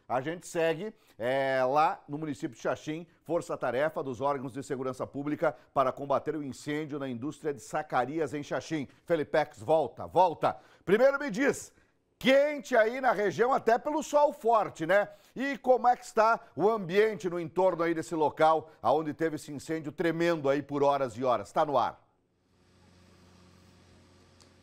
A gente segue lá no município de Xaxim, força-tarefa dos órgãos de segurança pública para combater o incêndio na indústria de Zacarias em Xaxim. Felipex, volta. Primeiro me diz, quente aí na região, até pelo sol forte, né? E como é que está o ambiente no entorno aí desse local, onde teve esse incêndio tremendo aí por horas e horas? Está no ar.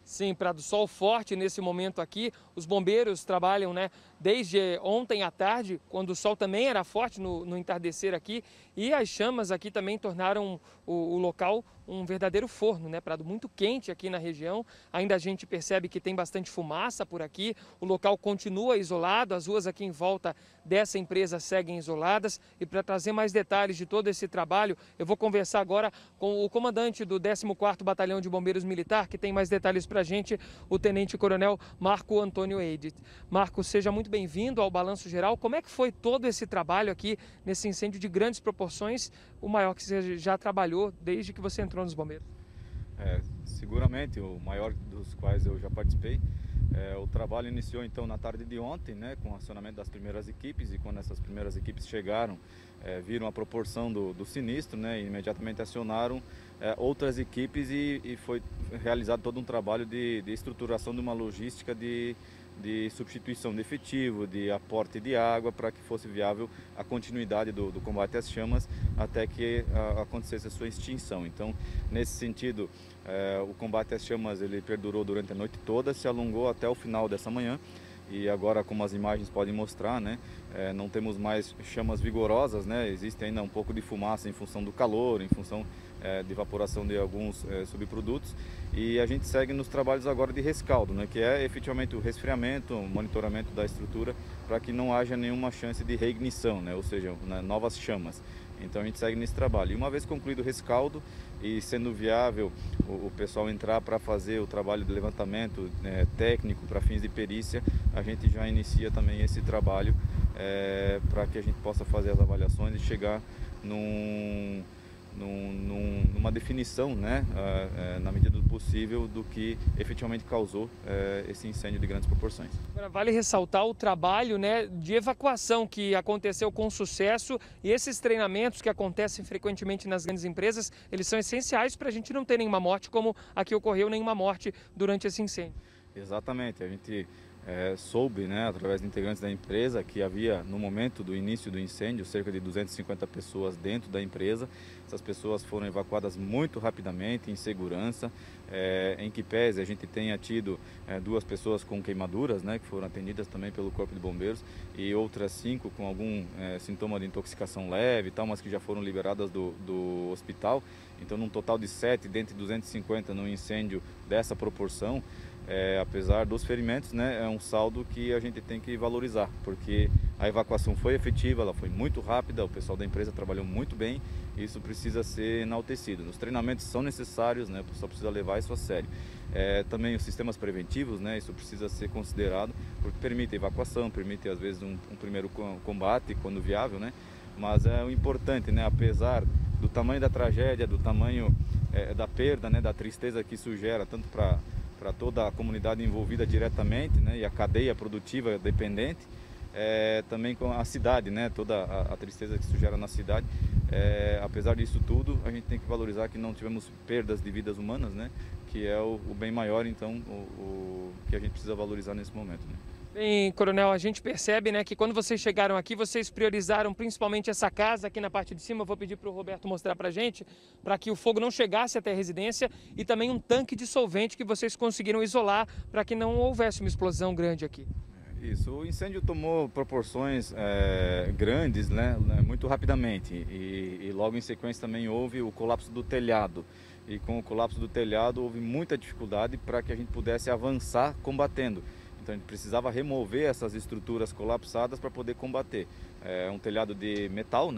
Sim, Prado, sol forte nesse momento aqui. Os bombeiros trabalham, desde ontem à tarde, quando o sol também era forte no entardecer aqui. E as chamas aqui também tornaram o local um verdadeiro forno, Prado? Muito quente aqui na região. Ainda a gente percebe que tem bastante fumaça por aqui. O local continua isolado, as ruas aqui em volta dessa empresa seguem isoladas. E para trazer mais detalhes de todo esse trabalho, eu vou conversar agora com o comandante do 14º Batalhão de Bombeiros Militar, que tem mais detalhes para a gente, o Tenente-Coronel Marco Antônio Edith. Marco, seja muito bem-vindo ao Balanço Geral. Como é que foi todo esse trabalho aqui nesse incêndio de grandes proporções, o maior que você já trabalhou desde que você entrou nos bombeiros? Seguramente, o maior dos quais eu já participei. O trabalho iniciou então na tarde de ontem, com o acionamento das primeiras equipes, e quando essas primeiras equipes chegaram, viram a proporção do sinistro, e imediatamente acionaram outras equipes e foi realizado todo um trabalho de estruturação de uma logística de substituição de efetivo, de aporte de água, para que fosse viável a continuidade do combate às chamas até que acontecesse a sua extinção. Então, nesse sentido, o combate às chamas ele perdurou durante a noite toda, se alongou até o final dessa manhã. E agora, como as imagens podem mostrar, não temos mais chamas vigorosas, existe ainda um pouco de fumaça em função do calor, em função de evaporação de alguns subprodutos. E a gente segue nos trabalhos agora de rescaldo, que é efetivamente o resfriamento, o monitoramento da estrutura, para que não haja nenhuma chance de reignição, ou seja, novas chamas. Então a gente segue nesse trabalho. E uma vez concluído o rescaldo e sendo viável o pessoal entrar para fazer o trabalho de levantamento técnico para fins de perícia, a gente já inicia também esse trabalho para que a gente possa fazer as avaliações e chegar numa definição, na medida do possível, do que efetivamente causou esse incêndio de grandes proporções. Agora, vale ressaltar o trabalho de evacuação que aconteceu com sucesso, e esses treinamentos que acontecem frequentemente nas grandes empresas, eles são essenciais para a gente não ter nenhuma morte, como aqui ocorreu nenhuma morte durante esse incêndio. Exatamente, a gente soube, através de integrantes da empresa, que havia, no momento do início do incêndio, cerca de 250 pessoas dentro da empresa. Essas pessoas foram evacuadas muito rapidamente, em segurança. Em que pese a gente tenha tido 2 pessoas com queimaduras, que foram atendidas também pelo Corpo de Bombeiros, e outras 5 com algum sintoma de intoxicação leve, mas que já foram liberadas do hospital. Então, num total de 7 dentre 250 num incêndio dessa proporção. Apesar dos ferimentos, é um saldo que a gente tem que valorizar, porque a evacuação foi efetiva, ela foi muito rápida, o pessoal da empresa trabalhou muito bem, e isso precisa ser enaltecido. Os treinamentos são necessários, o pessoal precisa levar isso a sério. Também os sistemas preventivos, isso precisa ser considerado, porque permite evacuação, permite às vezes um primeiro combate, quando viável, mas o importante, apesar do tamanho da tragédia, do tamanho da perda, da tristeza que isso gera, tanto para toda a comunidade envolvida diretamente, e a cadeia produtiva dependente, também com a cidade, toda a tristeza que isso gera na cidade. Apesar disso tudo, a gente tem que valorizar que não tivemos perdas de vidas humanas, que é o bem maior, então, o que a gente precisa valorizar nesse momento. Bem, Coronel, a gente percebe que quando vocês chegaram aqui, vocês priorizaram principalmente essa casa aqui na parte de cima. Eu vou pedir para o Roberto mostrar para a gente, para que o fogo não chegasse até a residência, e também um tanque de solvente que vocês conseguiram isolar para que não houvesse uma explosão grande aqui. Isso, o incêndio tomou proporções grandes, muito rapidamente, e logo em sequência também houve o colapso do telhado. E com o colapso do telhado houve muita dificuldade para que a gente pudesse avançar combatendo. Então a gente precisava remover essas estruturas colapsadas para poder combater. É um telhado de metal,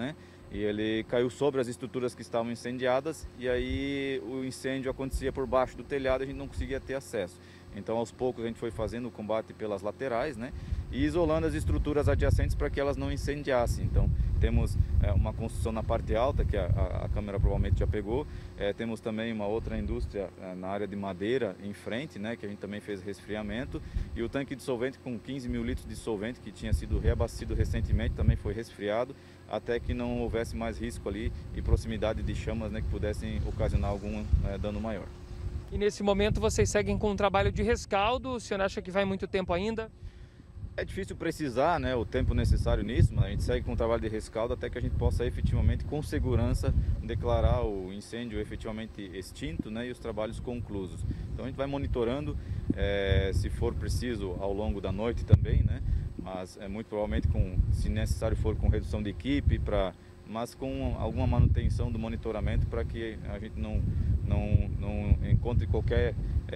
e ele caiu sobre as estruturas que estavam incendiadas, e aí o incêndio acontecia por baixo do telhado e a gente não conseguia ter acesso. Então, aos poucos, a gente foi fazendo o combate pelas laterais, né? E isolando as estruturas adjacentes para que elas não incendiassem. Então, temos uma construção na parte alta, que a câmera provavelmente já pegou. Temos também uma outra indústria na área de madeira em frente, né? Que a gente também fez resfriamento. E o tanque de solvente com 15 mil litros de solvente, que tinha sido reabastecido recentemente, também foi resfriado, até que não houvesse mais risco ali e proximidade de chamas, né? Que pudessem ocasionar algum dano maior. E nesse momento vocês seguem com um trabalho de rescaldo, o senhor acha que vai muito tempo ainda? É difícil precisar, né, o tempo necessário nisso, mas a gente segue com o trabalho de rescaldo até que a gente possa efetivamente, com segurança, declarar o incêndio efetivamente extinto, né, e os trabalhos conclusos. Então a gente vai monitorando, se for preciso, ao longo da noite também, né, mas muito provavelmente, se necessário for, com redução de equipe, mas com alguma manutenção do monitoramento para que a gente não encontre qualquer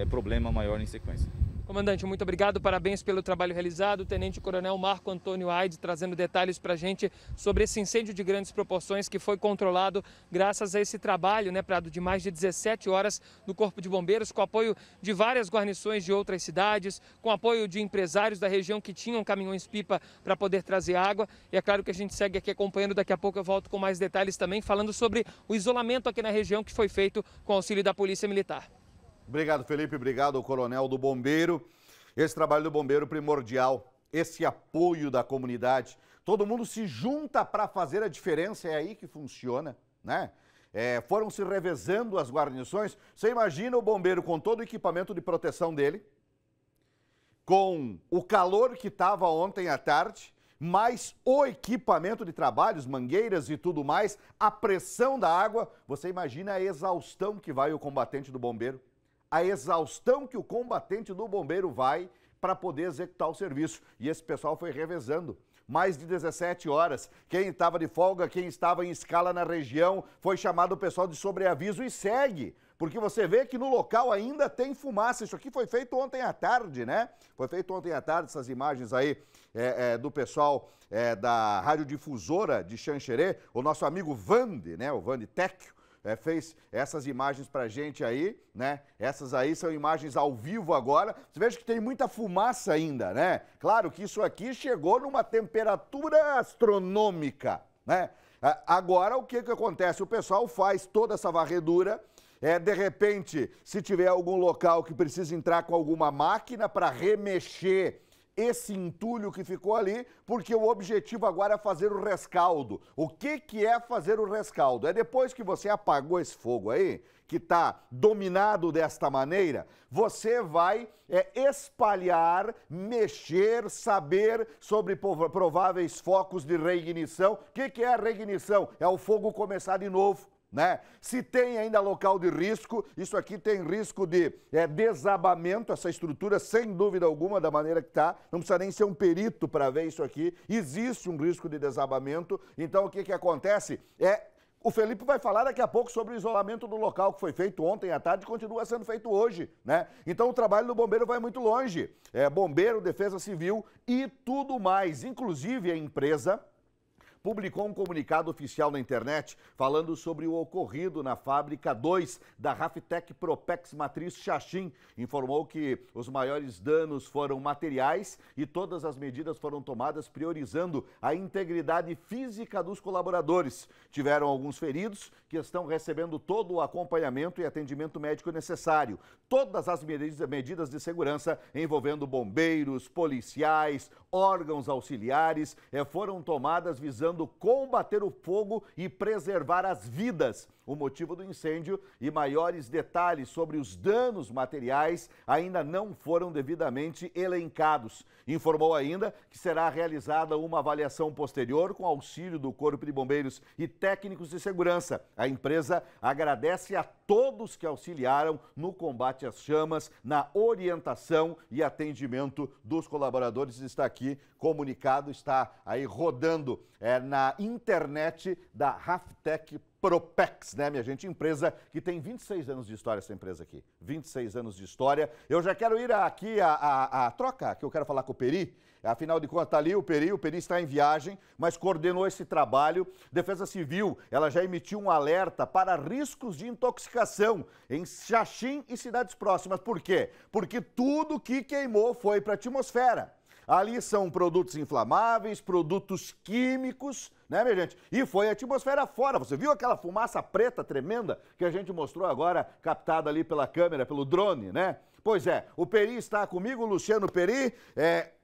problema maior em sequência. Comandante, muito obrigado, parabéns pelo trabalho realizado. O Tenente Coronel Marco Antônio Aide trazendo detalhes para a gente sobre esse incêndio de grandes proporções que foi controlado graças a esse trabalho, né, Prado, de mais de 17 horas do Corpo de Bombeiros, com apoio de várias guarnições de outras cidades, com apoio de empresários da região que tinham caminhões-pipa para poder trazer água. E é claro que a gente segue aqui acompanhando, daqui a pouco eu volto com mais detalhes também, falando sobre o isolamento aqui na região que foi feito com auxílio da Polícia Militar. Obrigado, Felipe. Obrigado, Coronel do Bombeiro. Esse trabalho do bombeiro primordial, esse apoio da comunidade. Todo mundo se junta para fazer a diferença, é aí que funciona, né? Foram se revezando as guarnições. Você imagina o bombeiro com todo o equipamento de proteção dele, com o calor que estava ontem à tarde, mais o equipamento de trabalhos, mangueiras e tudo mais, a pressão da água. Você imagina a exaustão que vai o combatente do bombeiro? A exaustão que o combatente do bombeiro vai para poder executar o serviço. E esse pessoal foi revezando. Mais de 17 horas. Quem estava de folga, quem estava em escala na região, foi chamado o pessoal de sobreaviso e segue. Porque você vê que no local ainda tem fumaça. Isso aqui foi feito ontem à tarde, né? Foi feito ontem à tarde, essas imagens aí do pessoal da radiodifusora de Xanxerê. O nosso amigo Vande, né? O Vande Tecchio. Fez essas imagens pra gente aí, né? Essas aí são imagens ao vivo agora. Você veja que tem muita fumaça ainda, né? Claro que isso aqui chegou numa temperatura astronômica, né? Agora, o que acontece? O pessoal faz toda essa varredura. De repente, se tiver algum local que precisa entrar com alguma máquina para remexer esse entulho que ficou ali, porque o objetivo agora é fazer o rescaldo. O que é fazer o rescaldo? É depois que você apagou esse fogo aí, que está dominado desta maneira, você vai espalhar, mexer, saber sobre prováveis focos de reignição. O que é a reignição? É o fogo começar de novo. Né? Se tem ainda local de risco, isso aqui tem risco de desabamento, essa estrutura, sem dúvida alguma, da maneira que está. Não precisa nem ser um perito para ver isso aqui. Existe um risco de desabamento. Então, o que acontece? O Felipe vai falar daqui a pouco sobre o isolamento do local que foi feito ontem à tarde e continua sendo feito hoje, né? Então, o trabalho do bombeiro vai muito longe. Bombeiro, Defesa Civil e tudo mais. Inclusive, a empresa publicou um comunicado oficial na internet falando sobre o ocorrido na fábrica 2 da Raftec Propex Matriz Xaxim. Informou que os maiores danos foram materiais e todas as medidas foram tomadas priorizando a integridade física dos colaboradores. Tiveram alguns feridos que estão recebendo todo o acompanhamento e atendimento médico necessário. Todas as medidas de segurança envolvendo bombeiros, policiais, órgãos auxiliares foram tomadas visando combater o fogo e preservar as vidas. O motivo do incêndio e maiores detalhes sobre os danos materiais ainda não foram devidamente elencados. Informou ainda que será realizada uma avaliação posterior com auxílio do Corpo de Bombeiros e técnicos de segurança. A empresa agradece a todos que auxiliaram no combate às chamas, na orientação e atendimento dos colaboradores. Está aqui comunicado, está aí rodando na internet da Raftec Propex, né, minha gente? Empresa que tem 26 anos de história, essa empresa aqui. 26 anos de história. Eu já quero ir aqui à troca, que eu quero falar com o Peri. Afinal de contas, está ali o Peri está em viagem, mas coordenou esse trabalho. Defesa Civil, ela já emitiu um alerta para riscos de intoxicação em Xaxim e cidades próximas. Por quê? Porque tudo que queimou foi para a atmosfera. Ali são produtos inflamáveis, produtos químicos, né, minha gente? E foi a atmosfera fora. Você viu aquela fumaça preta tremenda que a gente mostrou agora, captada ali pela câmera, pelo drone, né? Pois é, o Peri está comigo, o Luciano Peri.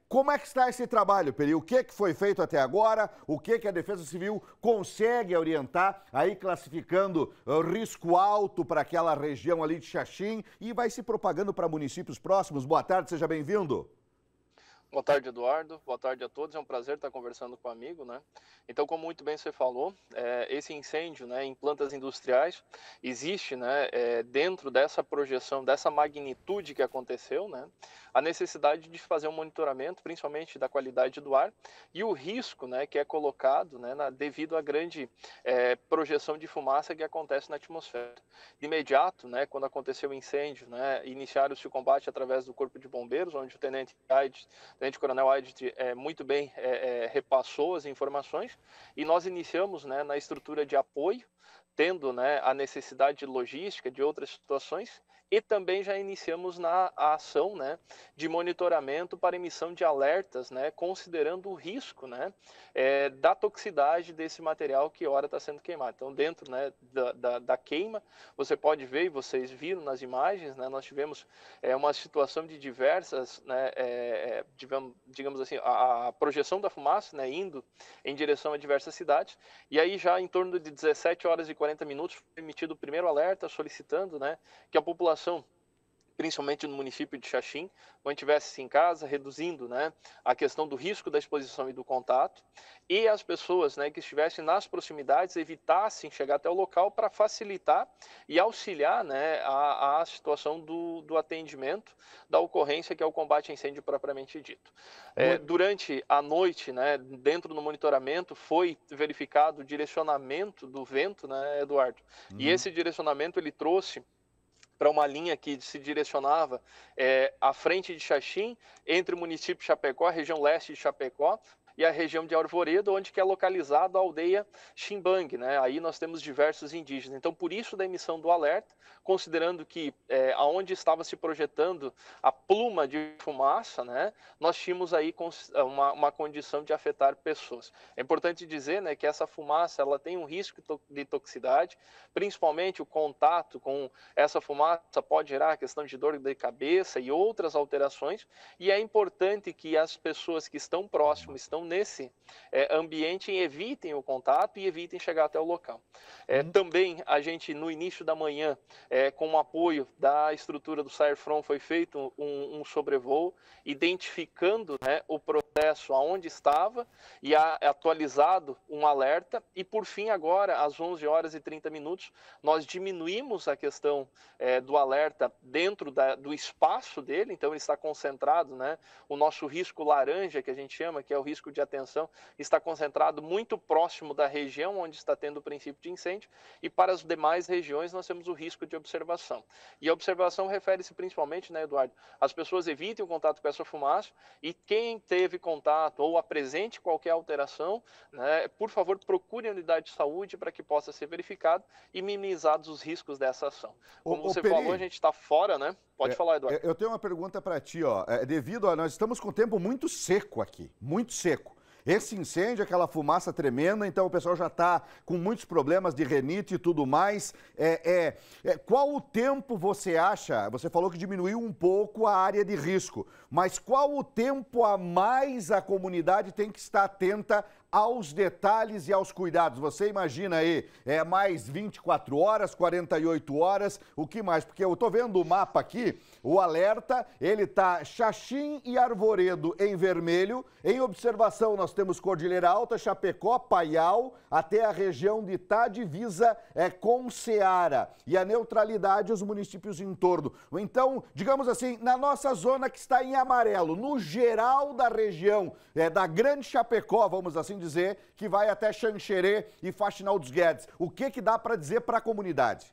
Como é que está esse trabalho, Peri? O que foi feito até agora? O que a Defesa Civil consegue orientar, aí classificando risco alto para aquela região ali de Xaxim e vai se propagando para municípios próximos? Boa tarde, seja bem-vindo. Boa tarde, Eduardo. Boa tarde a todos. É um prazer estar conversando com o amigo, né? Então, como muito bem você falou, esse incêndio, né, em plantas industriais existe, né, dentro dessa projeção, dessa magnitude que aconteceu, né, a necessidade de fazer um monitoramento, principalmente da qualidade do ar e o risco, né, que é colocado, né, devido à grande projeção de fumaça que acontece na atmosfera. De imediato, né, quando aconteceu o incêndio, né, iniciaram-se o combate através do Corpo de Bombeiros, onde o Tenente Coronel Aidit muito bem repassou as informações e nós iniciamos, né, na estrutura de apoio, tendo, né, a necessidade de logística, de outras situações, e também já iniciamos na ação, né, de monitoramento para emissão de alertas, né, considerando o risco, né, da toxicidade desse material que ora está sendo queimado. Então, dentro, né, da queima, você pode ver, e vocês viram nas imagens, né, nós tivemos uma situação de diversas, né, digamos assim, a projeção da fumaça, né, indo em direção a diversas cidades, e aí já em torno de 17 horas e 40 minutos foi emitido o primeiro alerta solicitando, né, que a população, principalmente no município de Xaxim, mantivesse-se em casa, reduzindo, né, a questão do risco da exposição e do contato, e as pessoas, né, que estivessem nas proximidades evitassem chegar até o local para facilitar e auxiliar, né, a situação do atendimento da ocorrência, que é o combate a incêndio propriamente dito. Durante a noite, né, dentro do monitoramento, foi verificado o direcionamento do vento, né, Eduardo? E esse direcionamento ele trouxe para uma linha que se direcionava à frente de Xaxim, entre o município de Chapecó, a região leste de Chapecó, e a região de Arvoredo, onde que é localizada a aldeia Ximbang, né? Aí nós temos diversos indígenas. Então, por isso da emissão do alerta, considerando que aonde estava se projetando a pluma de fumaça, né, nós tínhamos aí uma condição de afetar pessoas. É importante dizer, né, que essa fumaça ela tem um risco de toxicidade, principalmente o contato com essa fumaça pode gerar a questão de dor de cabeça e outras alterações, e é importante que as pessoas que estão próximas, estão nesse ambiente, evitem o contato e evitem chegar até o local. Também a gente, no início da manhã, com o apoio da estrutura do SAER-FRON, foi feito um sobrevoo, identificando, né, o processo aonde estava e atualizado um alerta. E, por fim, agora, às 11 horas e 30 minutos, nós diminuímos a questão do alerta dentro do espaço dele, então ele está concentrado, né, o nosso risco laranja, que a gente chama, que é o risco de atenção, está concentrado muito próximo da região onde está tendo o princípio de incêndio, e para as demais regiões nós temos o risco de observação. E a observação refere-se principalmente, né, Eduardo, as pessoas evitem o contato com essa fumaça, e quem teve contato ou apresente qualquer alteração, né, por favor, procure a unidade de saúde para que possa ser verificado e minimizados os riscos dessa ação. Como você falou, a gente está fora, né? Pode falar, Eduardo. Eu tenho uma pergunta para ti, ó. Nós estamos com um tempo muito seco aqui, muito seco. Esse incêndio, aquela fumaça tremenda, então o pessoal já está com muitos problemas de rinite e tudo mais. Qual o tempo você acha? Você falou que diminuiu um pouco a área de risco, mas qual o tempo a mais a comunidade tem que estar atenta aos detalhes e aos cuidados? Você imagina aí, mais 24 horas, 48 horas, o que mais? Porque eu estou vendo o mapa aqui, o alerta, ele está Xaxim e Arvoredo em vermelho, em observação nós temos Cordilheira Alta, Chapecó, Paial, até a região de Itá, divisa com Ceará, e a neutralidade os municípios em torno. Então, digamos assim, na nossa zona que está em amarelo, no geral da região da Grande Chapecó, vamos assim dizer que vai até Xanxerê e Faxinal dos Guedes. O que dá para dizer para a comunidade?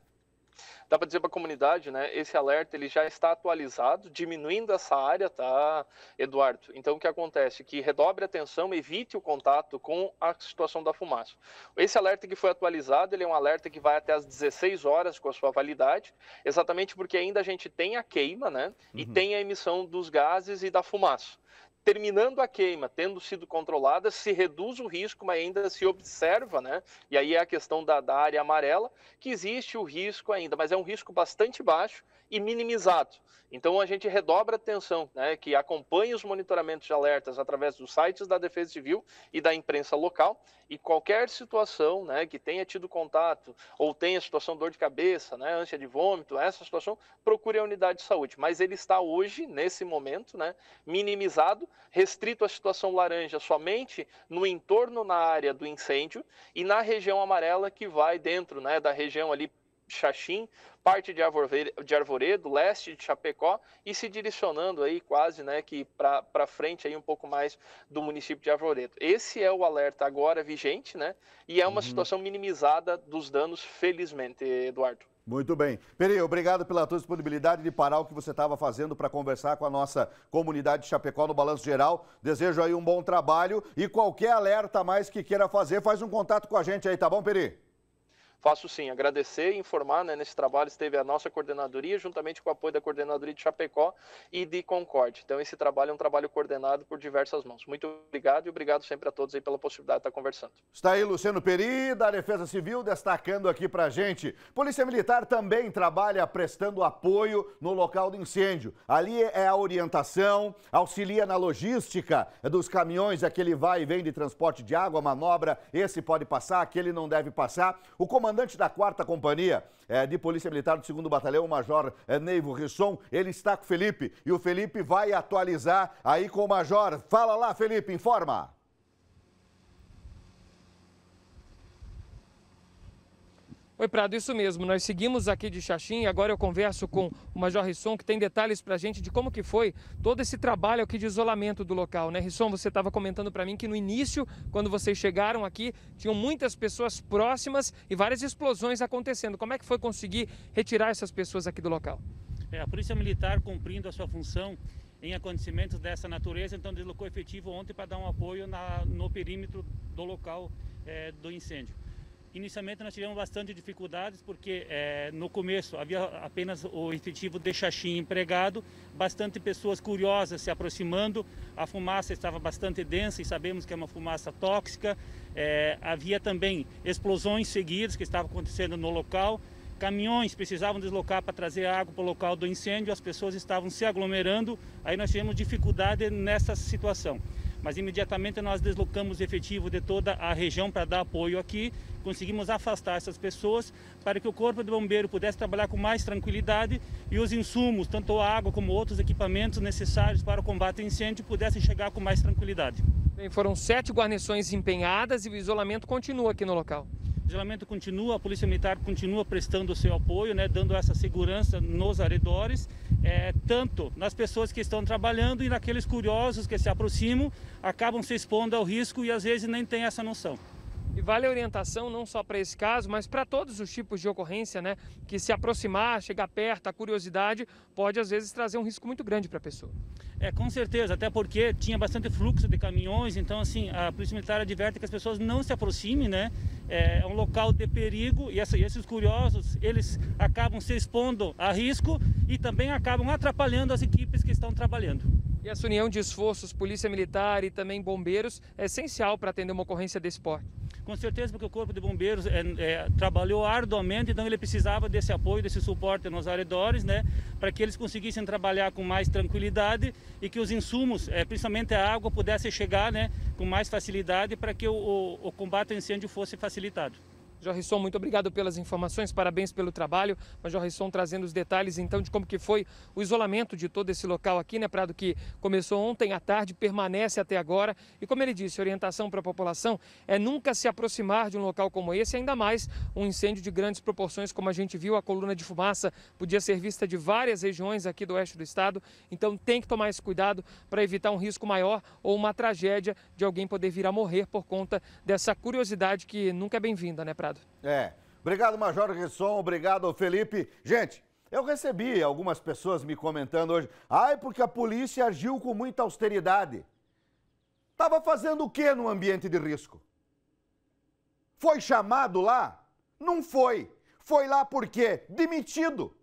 Dá para dizer para a comunidade, né? Esse alerta ele já está atualizado, diminuindo essa área, tá, Eduardo? Então o que acontece? Que redobre a atenção, evite o contato com a situação da fumaça. Esse alerta que foi atualizado, ele é um alerta que vai até às 16 horas com a sua validade, exatamente porque ainda a gente tem a queima, né? E tem a emissão dos gases e da fumaça. Terminando a queima, tendo sido controlada, se reduz o risco, mas ainda se observa, né? E aí é a questão da área amarela, que existe o risco ainda, mas é um risco bastante baixo e minimizado. Então a gente redobra a atenção, né? Que acompanhe os monitoramentos de alertas através dos sites da Defesa Civil e da imprensa local, e qualquer situação, né, que tenha tido contato ou tenha situação de dor de cabeça, né, ânsia de vômito, essa situação, procure a unidade de saúde. Mas ele está hoje, nesse momento, né, minimizado, restrito à situação laranja somente no entorno na área do incêndio e na região amarela que vai dentro, né, da região ali Xaxim, parte de Arvoredo, leste de Chapecó e se direcionando aí quase, né, que para frente aí um pouco mais do município de Arvoredo. Esse é o alerta agora vigente, né? E é uma situação minimizada dos danos, felizmente, Eduardo. Muito bem. Peri, obrigado pela tua disponibilidade de parar o que você estava fazendo para conversar com a nossa comunidade de Chapecó no Balanço Geral. Desejo aí um bom trabalho e qualquer alerta a mais que queira fazer, faz um contato com a gente aí, tá bom, Peri? Faço sim, agradecer e informar, né, nesse trabalho esteve a nossa coordenadoria, juntamente com o apoio da coordenadoria de Chapecó e de Concórdia. Então esse trabalho é um trabalho coordenado por diversas mãos. Muito obrigado e obrigado sempre a todos aí pela possibilidade de estar conversando. Está aí Luciano Peri, da Defesa Civil, destacando aqui pra gente. Polícia Militar também trabalha prestando apoio no local do incêndio. Ali é a orientação, auxilia na logística dos caminhões, aquele vai e vem de transporte de água, manobra, esse pode passar, aquele não deve passar. O comandante da 4ª Companhia de Polícia Militar do 2º Batalhão, o Major Neivo Risson, ele está com o Felipe e o Felipe vai atualizar aí com o Major. Fala lá, Felipe, informa. Oi, Prado, isso mesmo. Nós seguimos aqui de Xaxim e agora eu converso com o Major Risson, que tem detalhes para a gente de como que foi todo esse trabalho aqui de isolamento do local, né? Risson, você estava comentando para mim que no início, quando vocês chegaram aqui, tinham muitas pessoas próximas e várias explosões acontecendo. Como é que foi conseguir retirar essas pessoas aqui do local? A Polícia Militar, cumprindo a sua função em acontecimentos dessa natureza, então deslocou efetivo ontem para dar um apoio no perímetro do local do incêndio. Inicialmente nós tivemos bastante dificuldades porque no começo havia apenas o efetivo de Xaxim empregado, bastante pessoas curiosas se aproximando, a fumaça estava bastante densa e sabemos que é uma fumaça tóxica, havia também explosões seguidas que estavam acontecendo no local, caminhões precisavam deslocar para trazer água para o local do incêndio, as pessoas estavam se aglomerando, aí nós tivemos dificuldade nessa situação. Mas imediatamente nós deslocamos efetivo de toda a região para dar apoio aqui, conseguimos afastar essas pessoas para que o Corpo de Bombeiro pudesse trabalhar com mais tranquilidade e os insumos, tanto a água como outros equipamentos necessários para o combate ao incêndio, pudessem chegar com mais tranquilidade. Bem, foram 7 guarnições empenhadas e o isolamento continua aqui no local. O isolamento continua, a Polícia Militar continua prestando o seu apoio, né, dando essa segurança nos arredores, tanto nas pessoas que estão trabalhando e naqueles curiosos que se aproximam, acabam se expondo ao risco e às vezes nem têm essa noção. E vale a orientação não só para esse caso, mas para todos os tipos de ocorrência, né? Que se aproximar, chegar perto, a curiosidade pode às vezes trazer um risco muito grande para a pessoa. Com certeza, até porque tinha bastante fluxo de caminhões, então assim, a Polícia Militar adverte que as pessoas não se aproximem, né? É um local de perigo e esses curiosos, eles acabam se expondo a risco e também acabam atrapalhando as equipes que estão trabalhando. E essa união de esforços, Polícia Militar e também bombeiros, é essencial para atender uma ocorrência desse porte. Com certeza, porque o Corpo de Bombeiros trabalhou arduamente, então ele precisava desse apoio, desse suporte nos arredores, né, para que eles conseguissem trabalhar com mais tranquilidade e que os insumos, principalmente a água, pudessem chegar, né, com mais facilidade para que o combate ao incêndio fosse facilitado. Jorrisson, muito obrigado pelas informações, parabéns pelo trabalho. Mas Jorrisson trazendo os detalhes então de como que foi o isolamento de todo esse local aqui, né, Prado, que começou ontem à tarde, permanece até agora. E como ele disse, a orientação para a população é nunca se aproximar de um local como esse, ainda mais um incêndio de grandes proporções, como a gente viu, a coluna de fumaça podia ser vista de várias regiões aqui do oeste do estado. Então tem que tomar esse cuidado para evitar um risco maior ou uma tragédia de alguém poder vir a morrer por conta dessa curiosidade que nunca é bem-vinda, né, Prado? Obrigado, Major Risson, obrigado, Felipe. Gente, eu recebi algumas pessoas me comentando hoje, porque a polícia agiu com muita austeridade. Estava fazendo o quê no ambiente de risco? Foi chamado lá? Não foi. Foi lá por quê? Demitido.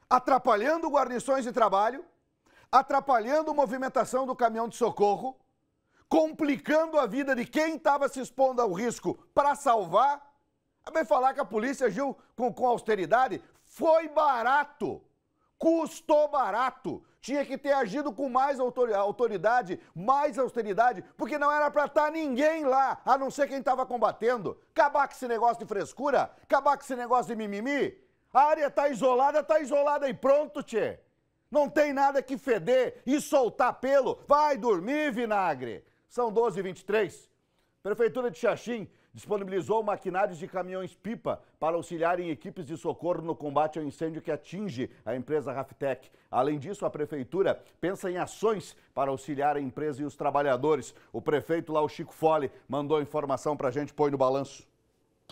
Atrapalhando guarnições de trabalho, atrapalhando a movimentação do caminhão de socorro, complicando a vida de quem estava se expondo ao risco para salvar. Vai falar que a polícia agiu com austeridade? Foi barato, custou barato. Tinha que ter agido com mais autoridade, mais austeridade, porque não era para estar ninguém lá, a não ser quem estava combatendo. Acabar com esse negócio de frescura, acabar com esse negócio de mimimi. A área está isolada e pronto, tchê. Não tem nada que feder e soltar pelo. Vai dormir, vinagre. São 12h23. Prefeitura de Xaxim disponibilizou maquinários de caminhões-pipa para auxiliarem equipes de socorro no combate ao incêndio que atinge a empresa Raftec. Além disso, a prefeitura pensa em ações para auxiliar a empresa e os trabalhadores. O prefeito lá, o Chico Fole, mandou informação para a gente, põe no balanço.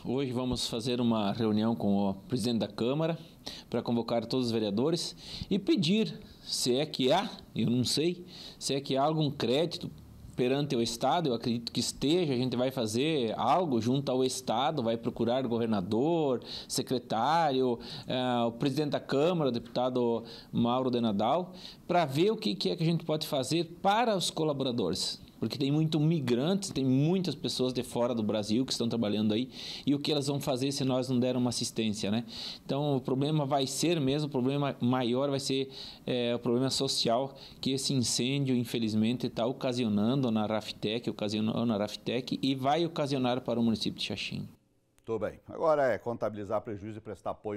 Hoje vamos fazer uma reunião com o presidente da Câmara para convocar todos os vereadores e pedir, se é que há, eu não sei, se é que há algum crédito perante o Estado. Eu acredito que esteja, a gente vai fazer algo junto ao Estado, vai procurar o governador, secretário, o presidente da Câmara, o deputado Mauro de Nadal, para ver o que é que a gente pode fazer para os colaboradores. Porque tem muito migrantes, tem muitas pessoas de fora do Brasil que estão trabalhando aí, e o que elas vão fazer se nós não dermos uma assistência, né? Então o problema vai ser mesmo, o problema maior vai ser o problema social que esse incêndio, infelizmente, está ocasionando na Raftec, e vai ocasionar para o município de Xaxim. Tudo bem. Agora é contabilizar prejuízo e prestar apoio.